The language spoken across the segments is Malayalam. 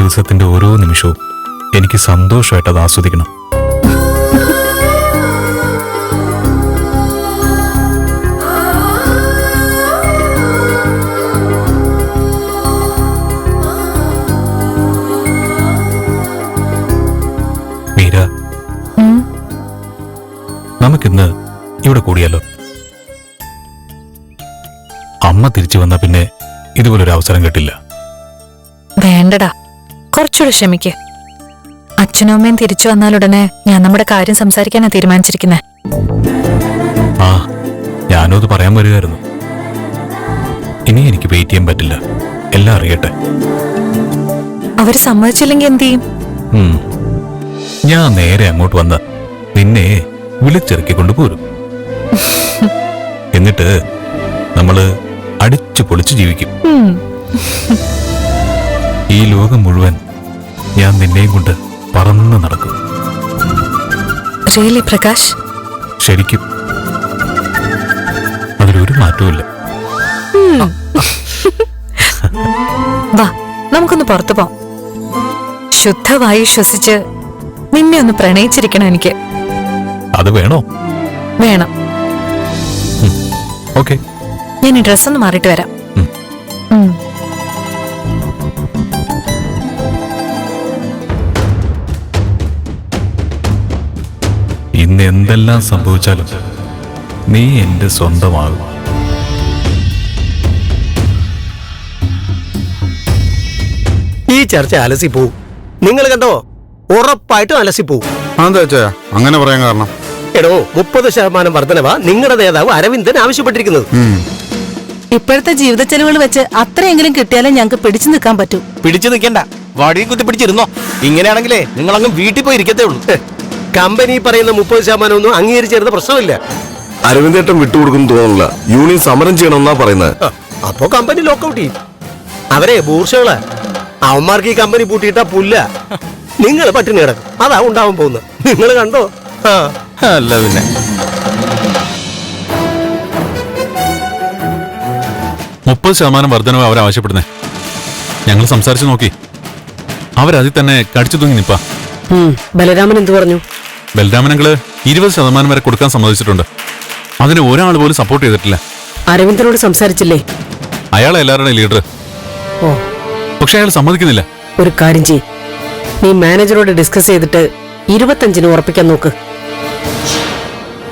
ദിവസത്തിന്റെ ഓരോ നിമിഷവും എനിക്ക് സന്തോഷമായിട്ട് അത് ആസ്വദിക്കണം. മീര, നമുക്കിന്ന് ഇവിടെ കൂടിയാലോ? അമ്മ തിരിച്ചു വന്നാ പിന്നെ ഇതുപോലൊരു അവസരം കിട്ടില്ല. വേണ്ടടാ, കുറച്ചുകൂടെ ക്ഷമിക്ക്. അച്ഛനും അമ്മയും തിരിച്ചു വന്നാലുടനെ ഞാൻ നമ്മുടെ കാര്യം സംസാരിക്കാനാ തീരുമാനിച്ചിരിക്കുന്നെ. ആ, ഞാനും അത് പറയാൻ വരികയായിരുന്നു. ഇനി എനിക്ക് വെയിറ്റ് ചെയ്യാൻ പറ്റില്ല, എല്ലാം അറിയട്ടെ. അവര് സമ്മതിച്ചില്ലെങ്കിൽ എന്ത് ചെയ്യും? ഞാൻ നേരെ അങ്ങോട്ട് വന്ന് നിന്നെ വിളിച്ചിറക്കിക്കൊണ്ട് പോരും. എന്നിട്ട് നമ്മള് അടിച്ചു പൊളിച്ച് ജീവിക്കും. ഈ ലോകം മുഴുവൻ ഞാൻ നിന്നെയും കൊണ്ട് പറന്ന് നടക്കും. റിയലി പ്രകാശ്? ശരിക്കും, അതിലൊരു മാറ്റവുമില്ല. വാ, നമുക്കൊന്ന് പുറത്തു പോവാം. ശുദ്ധവായു ശ്വസിച്ച് നിന്നെ ഒന്ന് പ്രണയിച്ചിരിക്കണം എനിക്ക്. അത് വേണോ? വേണം. ഓക്കെ, ഞാൻ ഈ ഡ്രസ് ഒന്ന് മാറിയിട്ട് വരാം. ഇന്ന് എന്തെല്ലാം സംഭവിച്ചാലും നീ എന്റെ സ്വന്തമാകും. ഈ ചർച്ച അലസിപ്പോവും. നിങ്ങൾ കണ്ടോ? ഉറപ്പായിട്ടും അലസിപ്പോവും. എന്താ അങ്ങനെ പറയാൻ കാരണം? എടോ, 30% വർധനവാ നിങ്ങളുടെ നേതാവ് അരവിന്ദൻ ആവശ്യപ്പെട്ടിരിക്കുന്നത്. ഇപ്പോഴത്തെ ജീവിത ചെലവുകൾ വെച്ച് അത്രയെങ്കിലും കിട്ടിയാലേ ഞങ്ങൾക്ക് പിടിച്ചു നിൽക്കാൻ പറ്റൂ. പിടിച്ചു നിൽക്കണ്ട, വടിയും കുത്തി പിടിച്ചിരുന്നോ. ഇങ്ങനെയാണെങ്കിലേ നിങ്ങൾ അങ്ങ് വീട്ടിൽ പോയി ഇരിക്കത്തേ ഉള്ളൂ. കമ്പനി പറയുന്ന 30% ഒന്നും അംഗീകരിച്ചിരുന്ന പ്രശ്നമില്ല. അരവിന്ദേട്ടൻ വിട്ടുകൊടുക്കുന്നു തോന്നുന്നില്ല. യൂണിയൻ സമരം ചെയ്യണമെന്നാ പറയുന്നത്. അപ്പോ കമ്പനി ലോക്കൗട്ട് ചെയ്യും. അവരെ ബൂർഷകള്. അവന്മാർക്ക് ഈ കമ്പനി പൂട്ടിയിട്ടാ പുല്ല. നിങ്ങൾ പട്ടിണി കിടക്കും. അതാ ഉണ്ടാവാൻ പോകുന്നത്. നിങ്ങൾ കണ്ടോ? അല്ല പിന്നെ 30% വർധനവ് അവരാവശ്യപ്പെടുന്നേ. ഞങ്ങൾ സംസാരിച്ചു നോക്കി. അവരതിൽ തന്നെ കടിച്ചു തൂങ്ങി നിപ്പാ. ബലരാമൻ എന്തു പറഞ്ഞു? ബലരാമനങ്ങള് 20% വരെ കൊടുക്കാൻ സമ്മതിച്ചിട്ടുണ്ട്. അതിന് ഒരാൾ പോലും സപ്പോർട്ട് ചെയ്തിട്ടില്ല. അരവിന്ദനോട് സംസാരിച്ചില്ലേ? അയാളെ എല്ലാവരുടെയും ലീഡർ. പക്ഷെ അയാൾ സമ്മതിക്കുന്നില്ല. ഒരു കാര്യം ചെയ്, നീ മാനേജറോട് ഡിസ്കസ് ചെയ്തിട്ട് 25-ന് ഉറപ്പിക്കാൻ നോക്ക്.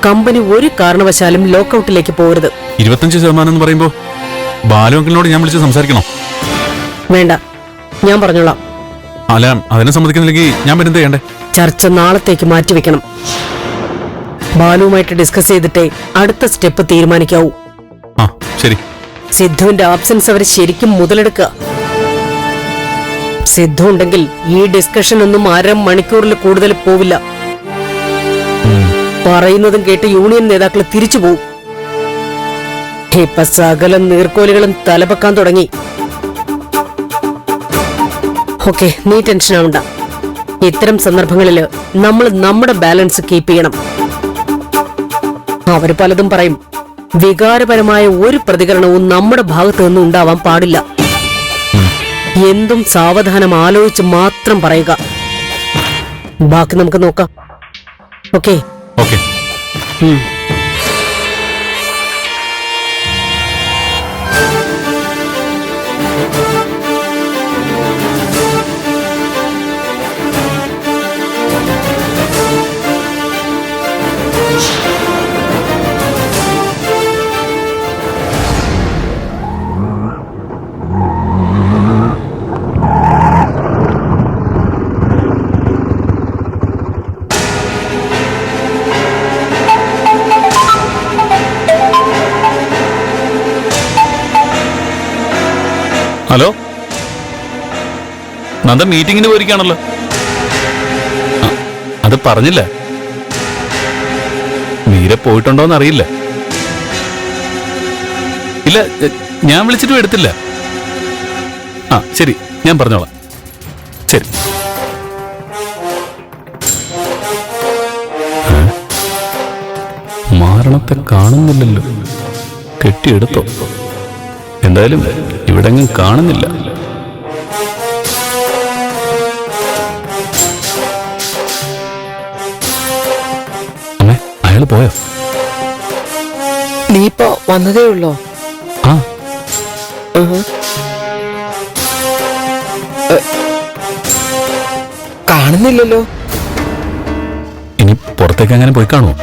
കമ്പനി ഒരു കാരണവശാലും ലോക്കൌട്ടിലേക്ക് പോകരുത്. 25% എന്ന് പറയുമ്പോ ബാലുവെങ്കിലിനോട് ഞാൻ വിളിച്ച് സംസാരിക്കണോ? വേണ്ട, ഞാൻ പറഞ്ഞോളാം. അല്ല, അതിനെ സമ്മതിക്കുന്നില്ലെങ്കിൽ ഞാൻ പിന്നെ എന്ത് ചെയ്യണ്ടേ? ചർച്ച നാളത്തേക്ക് മാറ്റിവെക്കണം. ബാലുവുമായിട്ട് ഡിസ്കസ് ചെയ്തിട്ടേ അടുത്ത സ്റ്റെപ്പ് തീരുമാനിക്കാവൂ. ആ, ശരി. സിദ്ധുവിന്റെ ആബ്സെൻസ് അവര് ശരിക്കും മുതലെടുക്കുക. സിദ്ധു ഉണ്ടെങ്കിൽ ഈ ഡിസ്കഷൻ ഒന്നും 1/2 മണിക്കൂറിൽ കൂടുതൽ പോവില്ല. പറയുന്നതും കേട്ട് യൂണിയൻ നേതാക്കൾ തിരിച്ചു പോവും. ഇപ്പൊ സകലം നീർക്കോലുകളും തലപെക്കാൻ തുടങ്ങി. ഓക്കെ, നീ ടെൻഷൻ ആവണ്ട. ഇത്തരം സന്ദർഭങ്ങളില് നമ്മൾ നമ്മുടെ ബാലൻസ് കീപ്പ് ചെയ്യണം. അവര് പലതും പറയും. വികാരപരമായ ഒരു പ്രതികരണവും നമ്മുടെ ഭാഗത്തു നിന്നും ഉണ്ടാവാൻ പാടില്ല. എന്തും സാവധാനം ആലോചിച്ച് മാത്രം പറയുക. ബാക്കി നമുക്ക് നോക്കാം. ഓക്കെ? ഓക്കെ. ഹലോ, നന്ദ മീറ്റിങ്ങിന് പോയിരിക്കാണല്ലോ. അത് പറഞ്ഞില്ല. മീര പോയിട്ടുണ്ടോന്ന് അറിയില്ല. ഇല്ല, ഞാൻ വിളിച്ചിട്ടും എടുത്തില്ല. ആ, ശരി, ഞാൻ പറഞ്ഞോളാം. ശരി. മാരണത്തെ കാണുന്നില്ലല്ലോ. കെട്ടിയെടുത്തോ? എന്തായാലും ഇവിടെങ്ങും കാണുന്നില്ല. അയാൾ പോയോ? നീ ഇപ്പൊ വന്നതേ ഉള്ളോ? ആ കാണുന്നില്ലല്ലോ. ഇനി പുറത്തേക്ക് അങ്ങനെ പോയി കാണുമോ?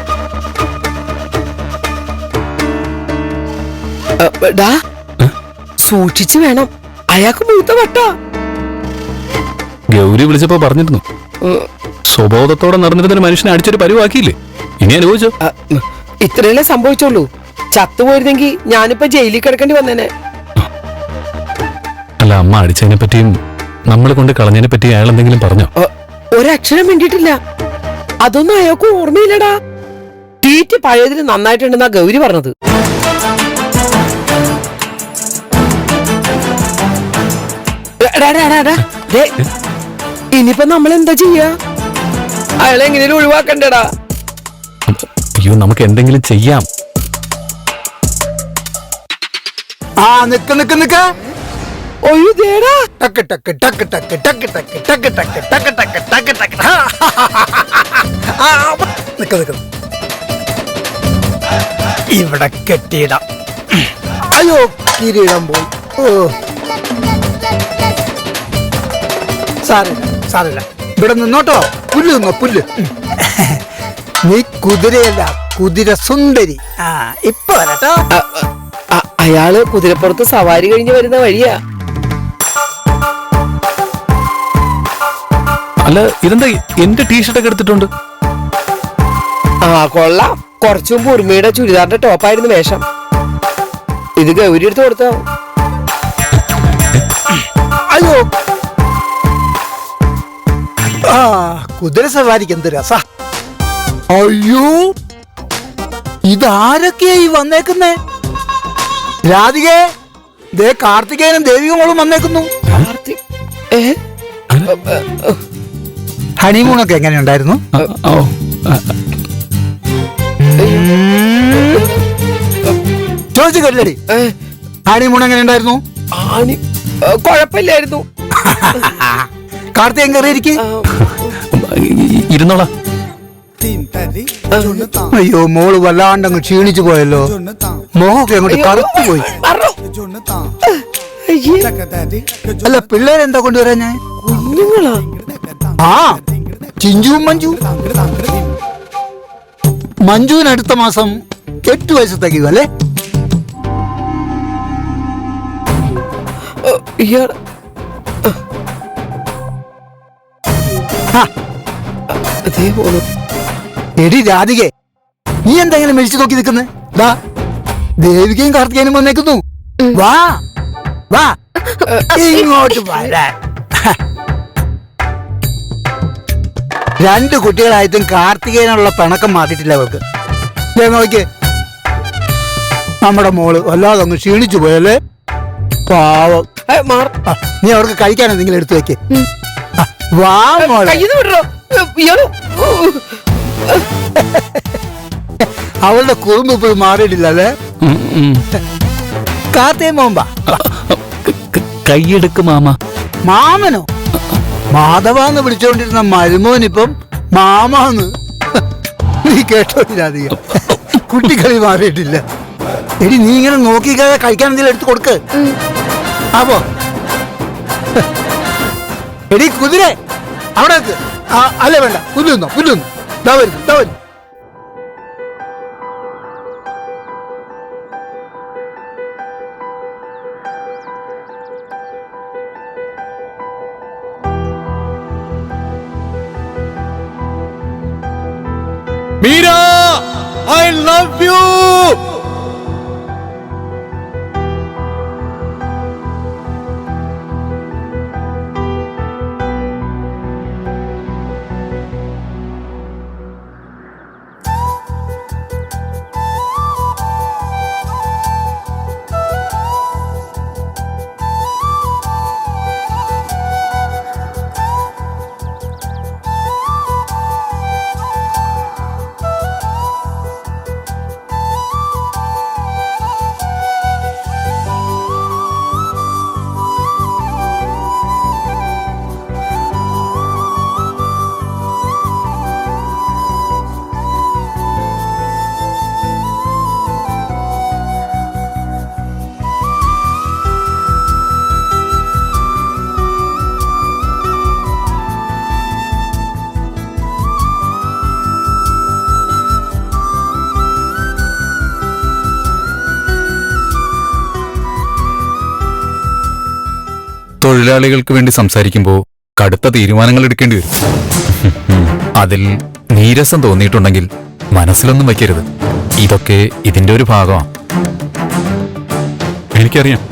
ഡാ, സൂക്ഷിച്ചു വേണം, അയാൾക്ക് മൂത്ത വട്ട. ഗൗരി വിളിച്ചപ്പോ പറഞ്ഞിരുന്നു, സ്വബോധത്തോടെ നടന്നിരുന്ന മനുഷ്യനെ അടിച്ചൊരു പരിവാക്കിയില്ലേ, ഇനി അനുഭവിച്ചോ? ഇത്രയല്ലേ സംഭവിച്ചുള്ളൂ. ചത്തുപോയിരുന്നെങ്കിൽ ഞാനിപ്പോ ജയിലിൽ കിടക്കേണ്ടി വന്നേനെ. അല്ല, അമ്മ അടിച്ചതിനെ പറ്റിയും നമ്മൾ കൊണ്ട് കളഞ്ഞതിനെ പറ്റി അയാൾ എന്തെങ്കിലും പറഞ്ഞോ? ഒരക്ഷരം വേണ്ടിയിട്ടില്ല. അതൊന്നും അയാൾക്ക് ഓർമ്മയില്ലടാ. തീറ്റ് പഴയതിന് നന്നായിട്ടുണ്ടെന്നാ ഗൗരി പറഞ്ഞത്. ഇനിയിപ്പോ നമ്മൾ എന്താ ചെയ്യാ? അയാളെ എങ്ങനെയും ഒഴിവാക്കണ്ടേടാ. അയ്യോ, നമുക്ക് എന്തെങ്കിലും ചെയ്യാം. ആ നിക്ക് നിക്ക് നിക്ക് ഒയ്യോ ദേടാ. ടക്ക് ടക്ക് ടക്ക് ടക്ക് ടക്ക് ടക്ക് ടക്ക് ടക്ക് ടക്ക് ടക്ക് ടക്ക് ടക്ക് ആ, നിക്ക് നിക്ക് ഇവിടെ കെട്ടിയിടാം. അയ്യോ കിരീടം പോയി. ഓ സാറില്ല സാറില്ല, ഇവിടെ നിന്നോട്ടോ. പുല്ല് നിന്നോ, പുല്ല്. നീ കുതിരയല്ല, കുതിര സുന്ദരി. ആ ഇപ്പൊ വരട്ടോ. അയാള് കുതിരപ്പുറത്ത് സവാരി കഴിഞ്ഞ് വരുന്ന വഴിയാ. അല്ല, ഇതെന്താ എന്റെ ടീഷർട്ടൊക്കെ എടുത്തിട്ടുണ്ട്? ആ കൊള്ളാം. കുറച്ചു മുമ്പ് ഉർമിയുടെ ചുരിദാറിന്റെ ടോപ്പായിരുന്നു വേഷം. ഇത് ഗൗരി എടുത്ത് കൊടുത്തോ. അയ്യോ ആ കുതിര സവാരിക്ക് എന്ത് രസ. അയ്യോ ഇതാരൊക്കെയാ ഈ വന്നേക്കുന്നേ? രാധികേ, ദേ കാർത്തികേയനും ദേവികമോളും വന്നേക്കുന്നു. ഹണിമൂണൊക്കെ എങ്ങനെയുണ്ടായിരുന്നു? ചോദിച്ചു കേട്ടില്ലടി, ഹണിമൂൺ എങ്ങനെയുണ്ടായിരുന്നു? കൊഴപ്പില്ലായിരുന്നു. കാർത്തികൻ കയറിയിരിക്കെ. ഇരുന്നോളാ. അയ്യോ മോള് വല്ലാണ്ടങ്ങ് ക്ഷീണിച്ചു പോയല്ലോ. മോഹൊക്കെ അങ്ങോട്ട് കറുത്തു പോയി. അല്ല പിള്ളേരെന്താ കൊണ്ടുവരാൻ? ഞാൻ കുഞ്ഞുങ്ങളാ? ആ ചിഞ്ചുവും മഞ്ജു. മഞ്ജുവിന് അടുത്ത മാസം 8 വയസ്സ് തികയും അല്ലേ? എടി രാധികെ, നീ എന്തെങ്കിലും മെഴിച്ചു നോക്കി നിൽക്കുന്നേ? വാ, ദേവികയും കാർത്തികേയനും വന്നേക്കുന്നു. വാ വാ ഇങ്ങോട്ട് വരാൻ. 2 കുട്ടികളായിട്ടും കാർത്തികേയനുള്ള പിണക്കം മാറ്റിട്ടില്ല അവൾക്ക്. നോക്കിയേ, നമ്മുടെ മോള് വല്ലാതെ അങ്ങ് ക്ഷീണിച്ചു പോയല്ലേ. പാവം. നീ അവർക്ക് കഴിക്കാൻ എന്തെങ്കിലും എടുത്തു വെക്കേ. വാ മോളെ. അവളുടെ കുറുമ്പ് ഇപ്പോഴും മാറിയിട്ടില്ല അല്ലേ? കാർത്തികേയൻ മോമ്പാ. കൈയെടുക്ക് മാമ. മാമനോ? മാധവാന്ന് വിളിച്ചോണ്ടിരുന്ന മരുമോനിപ്പം മാമാന്ന്. നീ കേട്ടോ രാധിക, കുട്ടിക്കളി മാറിയിട്ടില്ല. എടി നീ ഇങ്ങനെ നോക്കിക്കാതെ കഴിക്കാൻ എന്തെങ്കിലും എടുത്ത് കൊടുക്ക്. അപ്പോ എടി കുതിര അവിടെ അല്ല വേണ്ട, പുല്ലുന്നോ പുല്ലുന്നു. ദാ വരുന്നു ദാ വരുന്നു. Meera, I love you. തൊഴിലാളികൾക്ക് വേണ്ടി സംസാരിക്കുമ്പോൾ കടുത്ത തീരുമാനങ്ങൾ എടുക്കേണ്ടി വരും. അതിൽ നീരസം തോന്നിയിട്ടുണ്ടെങ്കിൽ മനസ്സിലൊന്നും വയ്ക്കരുത്. ഇതൊക്കെ ഇതിന്റെ ഒരു ഭാഗമാണ്. എനിക്കറിയാം,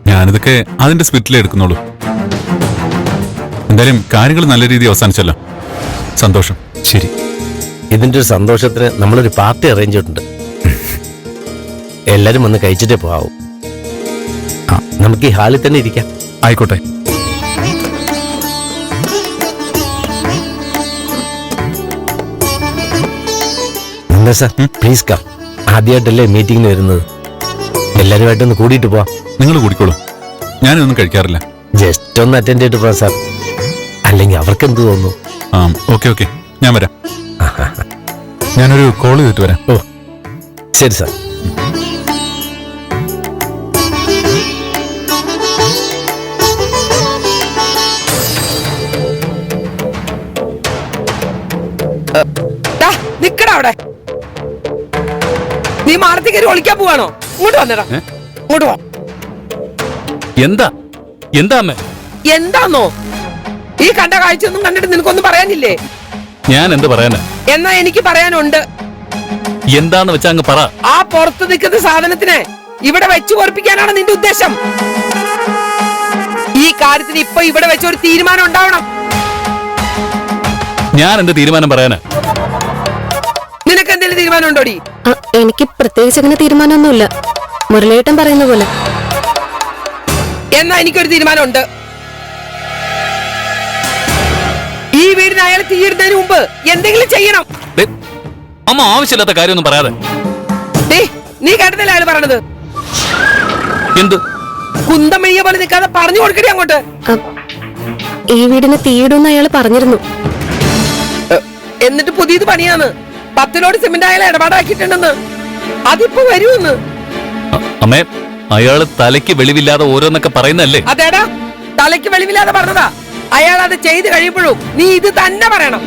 ഞാനിതൊക്കെ അതിന്റെ സ്പിരിറ്റിലേ എടുക്കുന്നുള്ളൂ. എന്തായാലും കാര്യങ്ങൾ നല്ല രീതിയിൽ അവസാനിച്ചല്ലോ. സന്തോഷം. ശരി, ഇതിന്റെ ഒരു സന്തോഷത്തിന് നമ്മളൊരു പാർട്ടി അറേഞ്ച് ചെയ്തിട്ടുണ്ട്. എല്ലാരും വന്ന് കഴിച്ചിട്ടേ പോകാവൂ. നമുക്ക് ഈ ഹാളിൽ തന്നെ ഇരിക്കാം. ആയിക്കോട്ടെ. എന്താ സാർ, പ്ലീസ് കം. ആദ്യമായിട്ടല്ലേ മീറ്റിംഗിന് വരുന്നത്. എല്ലാരുമായിട്ടൊന്ന് കൂടിയിട്ട് പോവാം. നിങ്ങൾ കൂടിക്കോളൂ, ഞാനിതൊന്നും കഴിക്കാറില്ല. ജസ്റ്റ് ഒന്ന് അറ്റൻഡ് ചെയ്തിട്ട് പോവാം സാർ. അല്ലെങ്കിൽ അവർക്ക് എന്ത് തോന്നുന്നു? ആ, ഓക്കെ ഓക്കെ, ഞാൻ വരാം. ഞാനൊരു കോൾ ചെയ്തിട്ട് വരാം. ഓ ശരി സാർ. നിക്കടാ അവിടെ. നീ മാറത്തി കയറി ഒളിക്കാൻ പോവാണോ? ഇങ്ങോട്ട് വന്നടാ, ഇങ്ങോട്ട് വാ. എന്താ എന്താ അമ്മേ? എന്താന്നോ ഈ കണ്ട കാഴ്ചയൊന്നും കണ്ടിട്ട് നിനക്കൊന്നും പറയാനില്ലേ? ഞാൻ എന്ത് പറയാനാ? എന്നാ എനിക്ക് പറയാനുണ്ട്. എന്താന്ന് വെച്ചാ അങ്ങ് പറ. ആ പുറത്ത് നിൽക്കുന്ന സാധനത്തിനെ ഇവിടെ വെച്ചു പൊറപ്പിക്കാനാണ് നിന്റെ ഉദ്ദേശം. ഈ കാര്യത്തിന് ഇപ്പൊ ഇവിടെ വെച്ച് ഒരു തീരുമാനം ഉണ്ടാവണം. ഞാൻ എന്ത് തീരുമാനം പറയാനാ? നിനക്ക് എന്തെങ്കിലും തീരുമാനം ഉണ്ടോടി? എനിക്ക് പ്രത്യേകിച്ച് അങ്ങനെ തീരുമാനമൊന്നുമില്ല, മുരളിയേട്ടൻ പറയുന്ന പോലെ. എന്നാ എനിക്കൊരു തീരുമാനമുണ്ട്. ഈ വീടിന് അയാൾ തീരുന്നതിന് മുമ്പ് എന്തെങ്കിലും ചെയ്യണം. ദേ, അമ്മ ആവശ്യമില്ലാത്ത കാര്യമൊന്നും പറയാതെ. നീ കേട്ടതല്ലേ അയാൾ പറഞ്ഞത്? എന്ത്? കുന്തം മെയ്യ പോലെ നിൽക്കാതെ പറഞ്ഞു കൊടുക്കടി അങ്ങോട്ട്. ഈ വീടിന് തീയിടുന്ന അയാൾ പറഞ്ഞിരുന്നു. എന്നിട്ട് പുതിയത് പണിയാന്ന് 10 ലോഡ് സിമന്റ് അയാൾ ഇടപാടാക്കിയിട്ടുണ്ടെന്ന്. അതിപ്പോ വരുമെന്ന്. അമ്മേ, അയാള് തലയ്ക്ക് വെളിവില്ലാതെ ഓരോന്നൊക്കെ പറയുന്നല്ലേ? അതേടാ, തലയ്ക്ക് വെളിവില്ലാതെ പറഞ്ഞതാ. അയാൾ അത് ചെയ്ത് കഴിയുമ്പോഴും നീ ഇത് തന്നെ പറയണം.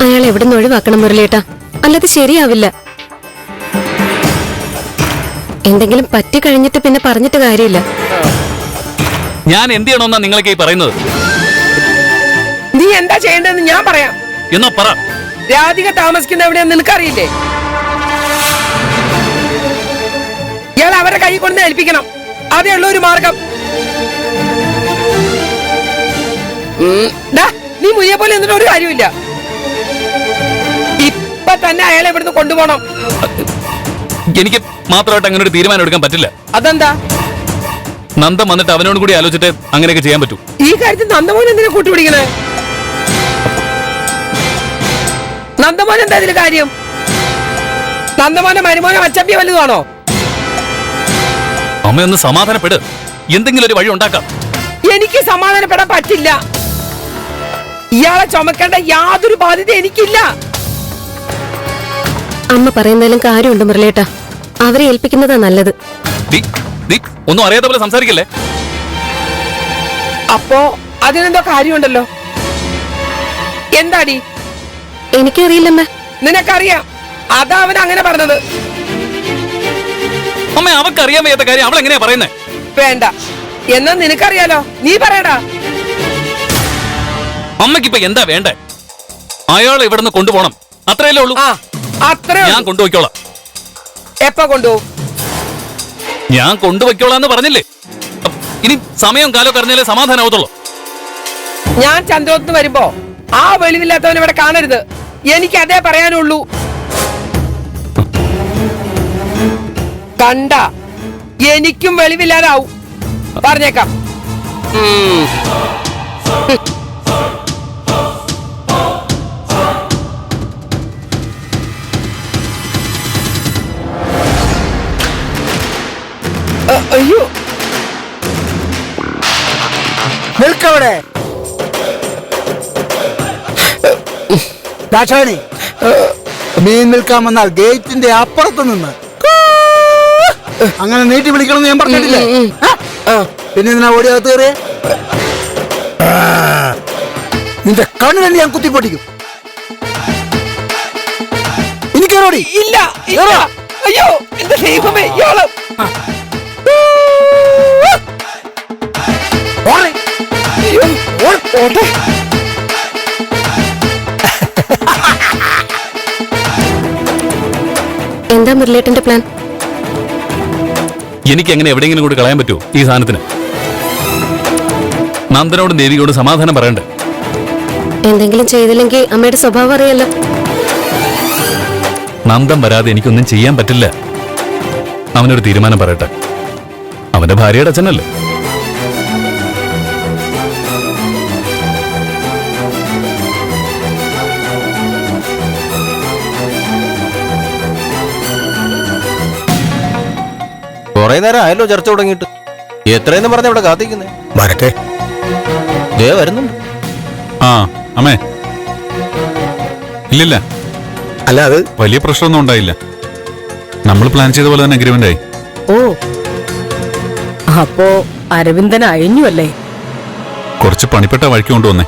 അയാൾ എവിടെ നിന്ന് ഒഴിവാക്കണം മുരളിയേട്ടാ, അല്ലാതെ ശരിയാവില്ല. എന്തെങ്കിലും പറ്റി കഴിഞ്ഞിട്ട് പിന്നെ പറഞ്ഞിട്ട് കാര്യമില്ല. ഞാൻ എന്ത് ചെയ്യണമെന്നാ നിങ്ങളൊക്കെ ഈ പറയുന്നത്? നീ എന്താ ചെയ്യേണ്ടതെന്ന് ഞാൻ പറയാം. എന്നാ പറ. രാധിക താമസിക്കുന്ന എവിടെയാന്ന് നിനക്കറിയില്ലേ? ഇയാൾ അവരെ കൈ കൊണ്ട് ഏൽപ്പിക്കണം. അതേ ഉള്ള ഒരു മാർഗം. നീ മുയ്യെ പോലെ എന്നിട്ട് ഒരു കാര്യമില്ല. ഇപ്പൊ തന്നെ അയാളെ ഇവിടുന്ന് കൊണ്ടുപോകണം. എനിക്ക് മാത്രമായിട്ട് അങ്ങനെ ഒരു തീരുമാനം എടുക്കാൻ പറ്റില്ല. അതെന്താ? നന്ദം വന്നിട്ട് അവനോട് കൂടി ആലോചിച്ചിട്ട് അങ്ങനെയൊക്കെ ചെയ്യാൻ പറ്റൂ. ഈ കാര്യത്തിൽ നന്ദമോൻ എന്തിനാ കൂട്ടുപിടിക്കണേ? നന്ദമോൻ എന്താ ഇതില് കാര്യം? നന്ദമോനെ മരുമോനെ അച്ചപ്പിയ വലുതാണോ? അമ്മയൊന്ന് സമാധാനപ്പെട്, എന്തെങ്കിലും ഒരു വഴി ഉണ്ടാക്കാം. എനിക്ക് സമാധാനപ്പെടാൻ പറ്റില്ല. ഇയാളെ ചുമക്കേണ്ട യാതൊരു ബാധ്യത എനിക്കില്ല. അമ്മ പറയുന്നതിലും കാര്യമുണ്ട് മുരളിയേട്ടാ, അവരെ ഏൽപ്പിക്കുന്നതാ നല്ലത്. ഒന്നും അറിയാത്ത പോലെ സംസാരിക്കല്ലേ. അപ്പോ അതിനെന്തോ കാര്യമുണ്ടല്ലോ. എന്താടി? എനിക്കറിയില്ലമ്മ. നിനക്കറിയാം, അതാ അവൻ അങ്ങനെ പറഞ്ഞത്. അമ്മ, അവക്കറിയാൻ വയ്യാത്ത കാര്യം അവൾ എങ്ങനെയാ പറയുന്നേ? വേണ്ട, എന്നാ നിനക്കറിയാലോ, നീ പറയടാ. അമ്മക്കിപ്പൊ എന്താ വേണ്ടേ? അയാളെ ഇവിടുന്ന് കൊണ്ടുപോകണം, അത്രയല്ലേ ഉള്ളൂ. അത്രേ ഞാൻ കൊണ്ടുപോയിക്കോളാം. എപ്പ കൊണ്ടുപോകും? ഞാൻ കൊണ്ടുപോയിക്കോളാന്ന് പറഞ്ഞില്ലേ? ഇനി സമയം കാലം കറിഞ്ഞാലേ സമാധാനമാവത്തുള്ളൂ. ഞാൻ ചന്ദ്രോത്തിന് വരുമ്പോ ആ വെളിവില്ലാത്തവൻ ഇവിടെ കാണരുത്. എനിക്ക് അതേ പറയാനുള്ളൂ. കണ്ട എനിക്കും വെളിവില്ലാതാവും, പറഞ്ഞേക്കാം. അയ്യോ, നിൽക്കവിടെ. ദാക്ഷായണി, മീൻ നിൽക്കാൻ വന്നാൽ ഗേറ്റിന്റെ അപ്പുറത്ത് നിന്ന് അങ്ങനെ നീട്ടി വിളിക്കണമെന്ന് ഞാൻ പറഞ്ഞിട്ടില്ലേ? പിന്നെ ഇതിനാ ഓടിയകത്ത് കയറിയേ? നിന്റെ കണ്ണ് തന്നെ ഞാൻ കുത്തിപ്പൊട്ടിക്കും. ഇനി കയറോടി. ഇല്ല, അയ്യോ, എന്റെ ദൈവമേ, ഇയാള് ഓട്ടെ. എന്താ മുരളേട്ടന്റെ പ്ലാൻ? എനിക്ക് എങ്ങനെ എവിടെയെങ്കിലും കൂടി കളയാൻ പറ്റുമോ ഈ സാധനത്തിന്? നന്ദനോടും ദേവിയോടും സമാധാനം പറയണ്ടേ? എന്തെങ്കിലും ചെയ്തില്ലെങ്കിൽ അമ്മയുടെ സ്വഭാവം അറിയാലോ. നന്ദൻ വരാതെ എനിക്കൊന്നും ചെയ്യാൻ പറ്റില്ല. അവനൊരു തീരുമാനം പറയട്ടെ. അവന്റെ ഭാര്യയുടെ അച്ഛനല്ലേ? കുറെ നേരം ആയല്ലോ ചർച്ച തുടങ്ങിയിട്ട്. എത്രയെന്ന് പറഞ്ഞ ഇവിടെ കാത്തിക്കുന്നേ? വരട്ടെ. ദേ വരുന്നുണ്ട്. ആ അമ്മേ. ഇല്ലില്ല, അല്ല അത് വലിയ പ്രശ്നമൊന്നും ഉണ്ടായില്ല. നമ്മൾ പ്ലാൻ ചെയ്ത പോലെ തന്നെ അഗ്രിമെന്റ് ആയി. ഓ, അപ്പോ അരവിന്ദൻ അയഞ്ഞു അല്ലേ? കുറച്ച് പണിപ്പെട്ട വഴിക്ക് കൊണ്ടുവന്നേ.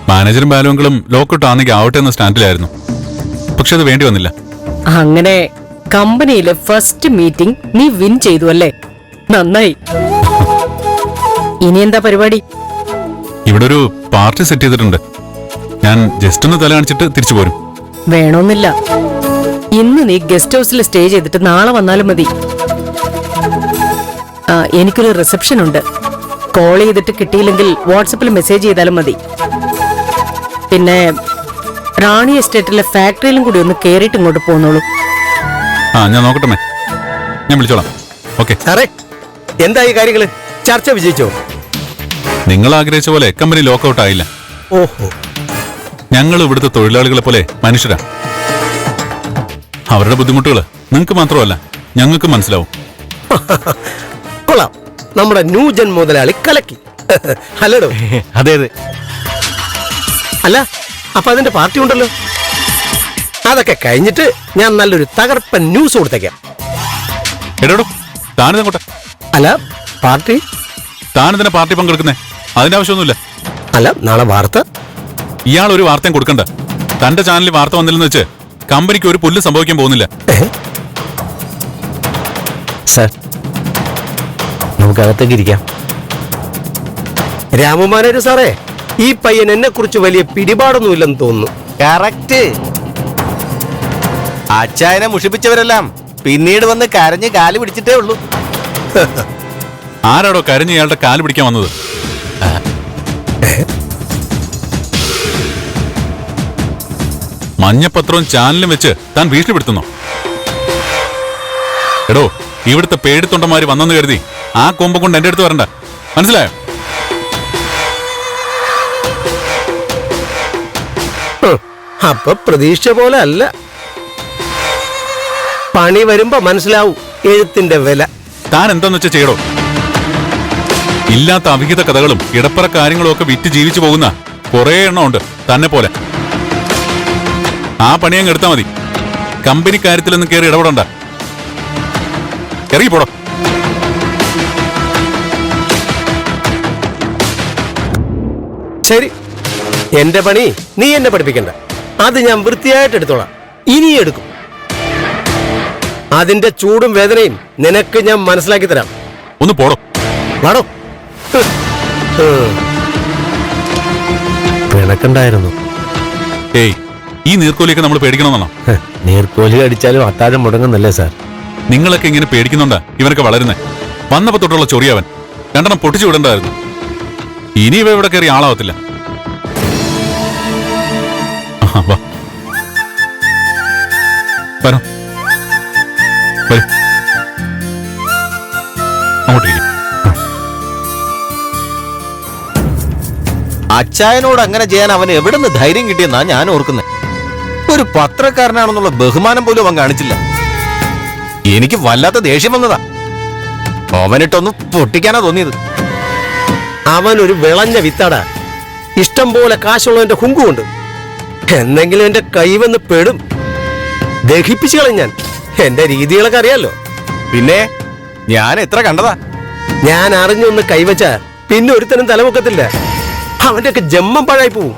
മാനേജറും ബാലുവെങ്കിലും ലോക്കൗട്ട് ആണെങ്കിൽ ആവട്ടെ എന്ന സ്റ്റാൻഡിലായിരുന്നു. പക്ഷെ അത് വേണ്ടി വന്നില്ല. അങ്ങനെ കമ്പനിയിലെ ഫസ്റ്റ് മീറ്റിംഗ് നീ വിൻ ചെയ്തു അല്ലേ? നന്നായി. ഇനി എന്താ പരിപാടി? ഇവിടെ ഒരു പാർട്ടി സെറ്റ് ചെയ്തിട്ടുണ്ട്. ഞാൻ ജസ്റ്റ് ഒന്ന് തല കാണിച്ചിട്ട് തിരിച്ചു പോരും. വേണമെന്നില്ല. ഇന്ന് നീ ഗസ്റ്റ് ഹൗസിൽ സ്റ്റേ ചെയ്തിട്ട് നാളെ വന്നാലും മതി. എനിക്കൊരു റിസപ്ഷൻ ഉണ്ട്. കോൾ ചെയ്തിട്ട് കിട്ടിയില്ലെങ്കിൽ വാട്സപ്പിൽ മെസ്സേജ് ചെയ്താലും മതി. പിന്നെ റാണി എസ്റ്റേറ്റിലെ ഫാക്ടറിയിലും കൂടി ഒന്ന് കേറിയിട്ട് ഇങ്ങോട്ട് പോന്നോളൂ. ആ ഞാൻ നോക്കട്ടെ, ഞാൻ വിളിച്ചോളാം. ഓക്കെ സാറേ, എന്തായി കാര്യങ്ങള്? ചർച്ച വിജയിച്ചോ? നിങ്ങൾ ആഗ്രഹിച്ച പോലെ കമ്പനി ലോക്കൗട്ട് ആയില്ല. ഓഹോ. ഞങ്ങൾ ഇവിടുത്തെ തൊഴിലാളികളെ പോലെ മനുഷ്യരാ. അവരുടെ ബുദ്ധിമുട്ടുകൾ നിങ്ങൾക്ക് മാത്രമല്ല ഞങ്ങൾക്ക് മനസ്സിലാവും. കൊള്ളാം, നമ്മുടെ ന്യൂജൻ മുതലാളി കലക്കി. ഹലോടോ. അതെ അതെ. അല്ല, അപ്പൊ അതിന്റെ പാർട്ടി ഉണ്ടല്ലോ. അതൊക്കെ കഴിഞ്ഞിട്ട് ഞാൻ നല്ലൊരു തകർപ്പൻ ന്യൂസ് കൊടുത്തേക്കാം. എടോ താനിതങ്ങോട്ടെ. അല്ല, പാർട്ടി താനിതിനെ പാർട്ടി പങ്കെടുക്കുന്നേ? അതിന്റെ ആവശ്യമൊന്നുമില്ല. അല്ല, നാളെ വാർത്ത. ഇയാൾ ഒരു വാർത്തയും കൊടുക്കണ്ട. തന്റെ ചാനലിൽ വാർത്ത വന്നില്ലെന്ന് വെച്ച് കമ്പനിക്ക് ഒരു പുല്ല് സംഭവിക്കാൻ പോകുന്നില്ല. സാർ, നമുക്ക് അകത്തേക്ക് ഇരിക്കാം. രാമമാനേര് സാറേ, ഈ പയ്യൻ എന്നെ കുറിച്ച് വലിയ പിടിപാടൊന്നുമില്ലെന്ന് തോന്നുന്നു. കറക്റ്റ്. അച്ചായനെ മുഷിപ്പിച്ചവരെല്ലാം പിന്നീട് വന്ന് കരഞ്ഞ് കാല് പിടിച്ചിട്ടേ ഉള്ളൂ. ആരാടോ കരഞ്ഞ് ഇയാളുടെ കാല് പിടിക്കാൻ വന്നത്? മഞ്ഞപ്പത്രവും ചാനലും വെച്ച് താൻ ഭീഷണിപ്പെടുത്തുന്നു. എടോ, ഇവിടുത്തെ പേടിത്തൊണ്ടന്മാര് വന്നെന്ന് കരുതി ആ കൊമ്പ് കൊണ്ട് എന്റെ അടുത്ത് വരണ്ട. മനസ്സിലായോ? അപ്പൊ പ്രതീക്ഷ പോലെ അല്ല. പണി വരുമ്പോ മനസ്സിലാവും എഴുത്തിന്റെ വില. താൻ എന്താന്ന് വെച്ചാ ചെയ്യടോ. ഇല്ലാത്ത അവിഹിത കഥകളും ഇടപ്പറ കാര്യങ്ങളും ഒക്കെ വിറ്റ് ജീവിച്ചു പോകുന്ന കുറെ എണ്ണം ഉണ്ട് തന്നെ പോലെ. ആ പണി അങ്ങ് എടുത്താൽ മതി. കമ്പനി കാര്യത്തിലൊന്നും കയറി ഇടപെടണ്ട. ഇറങ്ങിപ്പോടോ. ശരി, എന്റെ പണി നീ എന്നെ പഠിപ്പിക്കണ്ട. അത് ഞാൻ വൃത്തിയായിട്ട് എടുത്തോളാം. ഇനി എടുക്കും. അതിന്റെ ചൂടും വേദനയും നിനക്ക് ഞാൻ മനസ്സിലാക്കി തരാം. ഒന്ന് പോടോ. വാടോ. പിണക്കുണ്ടായിരുന്നു. ഏയ്, ഈ നീർക്കോലിയൊക്കെ നമ്മൾ പേടിക്കണമെന്നാണോ? നീർക്കോലി അടിച്ചാലും അത്താഴം മുടങ്ങുന്നല്ലേ സാർ? നിങ്ങളൊക്കെ ഇങ്ങനെ പേടിക്കുന്നുണ്ടാ ഇവനൊക്കെ വളരുന്നേ. വന്നപ്പോ തൊട്ടുള്ള ചൊറിയവൻ. രണ്ടെണ്ണം പൊട്ടിച്ചു വിടണ്ടായിരുന്നു. ഇനി ഇവ ഇവിടെ കയറി ആളാവത്തില്ല. വാ, വരൂ. വരൂ, അങ്ങോട്ടിരിക്കും. അച്ചായനോട് അങ്ങനെ ചെയ്യാൻ അവൻ എവിടെ നിന്ന് ധൈര്യം കിട്ടിയെന്നാ ഞാൻ ഓർക്കുന്നത്. ഒരു പത്രക്കാരനാണെന്നുള്ള ബഹുമാനം പോലും അവൻ കാണിച്ചില്ല. എനിക്ക് വല്ലാത്ത ദേഷ്യം വന്നതാ. അവനിട്ടൊന്ന് പൊട്ടിക്കാനാ തോന്നിയത്. അവൻ ഒരു വിളഞ്ഞ വിത്താടാ. ഇഷ്ടം പോലെ കാശുള്ളവന്റെ ഹുങ്കുണ്ട്. എന്തെങ്കിലും എന്റെ കൈവന്ന് പെടും. ദഹിപ്പിച്ചു കളയും ഞാൻ. എന്റെ രീതികളൊക്കെ അറിയാലോ. പിന്നെ ഞാൻ എത്ര കണ്ടതാ. ഞാൻ അറിഞ്ഞൊന്ന് കൈവച്ച പിന്നെ ഒരുത്തനും തലമുക്കത്തില്ല. അവന്റെ ഒക്കെ ജമ്മം പാഴായി പോവും.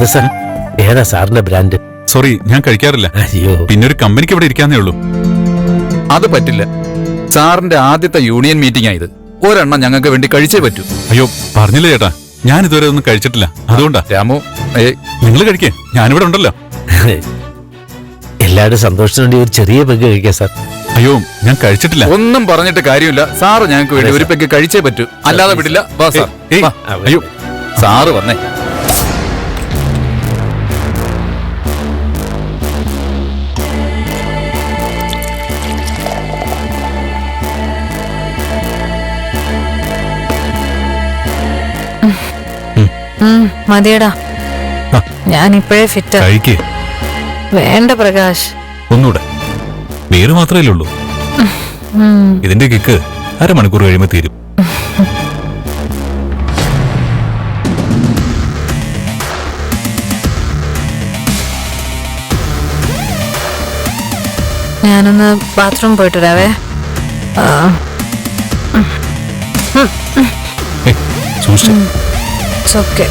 എന്താ സാർ ഏതാ സാറിന്റെ ബ്രാൻഡ്? സോറി, ഞാൻ കഴിക്കാറില്ല. അയ്യോ, പിന്നെ ഒരു കമ്പനിക്ക് ഇവിടെ ഇരിക്കാന്നേ ഉള്ളൂ. അത് പറ്റില്ല. സാറിന്റെ ആദ്യത്തെ യൂണിയൻ മീറ്റിംഗ് ആയത്. ഒരെണ്ണം ഞങ്ങൾക്ക് വേണ്ടി കഴിച്ചേ പറ്റൂ. അയ്യോ, പറഞ്ഞില്ല ചേട്ടാ, ഞാൻ ഇതുവരെ ഒന്നും കഴിച്ചിട്ടില്ല. അതുകൊണ്ടാ. രാമു, നിങ്ങൾ കഴിക്കേ, ഞാനിവിടെ ഉണ്ടല്ലോ. എല്ലാവരും സന്തോഷത്തിന് വേണ്ടി ഒരു ചെറിയ പെഗ് കഴിക്കാം സാർ. അയ്യോ, ഞാൻ കഴിച്ചിട്ടില്ല. ഒന്നും പറഞ്ഞിട്ട് കാര്യമില്ല. സാറ് ഞങ്ങൾക്ക് വേണ്ടി ഒരു പെഗ് കഴിച്ചേ പറ്റൂ, അല്ലാതെ വിടില്ല. വാ സാർ. വാ. അയ്യോ, സാറ് വന്നേ. മതിയടാ, ഞാൻ ഇപ്പോഴേ ഫിറ്റാ. കഴിക്കേ. വേണ്ട പ്രകാശ്. ഒന്നുകൂടെ. പേര് മാത്രമേ ഉള്ളൂ. ഇതിന്റെ കിക്ക് അരമണിക്കൂർ കഴിയുമ്പോ തീരും. ഞാനൊന്ന് ബാത്റൂം പോയിട്ട് വരാവേ. സൂക്ഷിച്ചു. ഓക്കെ.